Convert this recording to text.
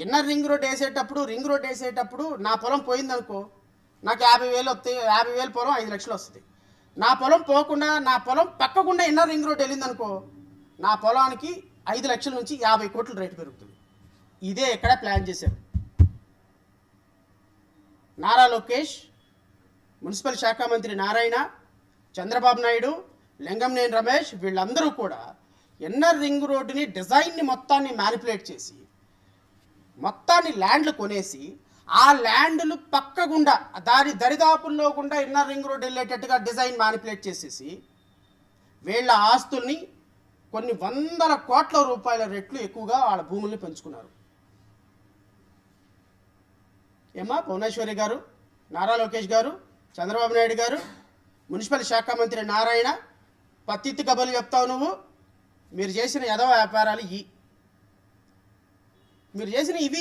Inner ring road వేసేటప్పుడు నా పొలం పోయిందనుకో, నాకు 50,000 వస్తాయి. 50,000 పొలం 5 లక్షలు వస్తుంది. నా పొలం పోకుండా, నా పొలం పక్కకుండా ఇన్నర్ రింగ్ రోడ్ వెళ్ళిందనుకో, నా పొలానికి 5 లక్షల నుంచి 50 కోట్ల రేటు పెరుగుతుంది. ఇదే ఎక్కడ ప్లాన్ చేశారు నారా లోకేష్, మున్సిపల్ శాఖ మంత్రి నారాయణ, చంద్రబాబు నాయుడు, లింగంనేని రమేష్, వీళ్ళందరూ కూడా ఇన్నర్ రింగ్ రోడ్డుని డిజైన్ని మొత్తాన్ని మ్యానిపులేట్ చేసి మొత్తాన్ని ల్యాండ్లు కొనేసి, ఆ ల్యాండ్లు పక్కగుండా దాని దరిదాపుల్లో గుండా ఇన్నర్ రింగ్ రోడ్ వెళ్ళేటట్టుగా డిజైన్ మ్యానిపులేట్ చేసేసి వీళ్ళ ఆస్తుల్ని కొన్ని వందల కోట్ల రూపాయల రెట్లు ఎక్కువగా వాళ్ళ భూముల్ని పెంచుకున్నారు. ఏమా భువనేశ్వరి గారు, నారా లోకేష్ గారు, చంద్రబాబు నాయుడు గారు, మున్సిపల్ శాఖ మంత్రి నారాయణ, పత్తిత్తి కబుర్లు చెప్తావు నువ్వు. మీరు చేసిన యదవ వ్యాపారాలు మీరు చేసిన ఇవి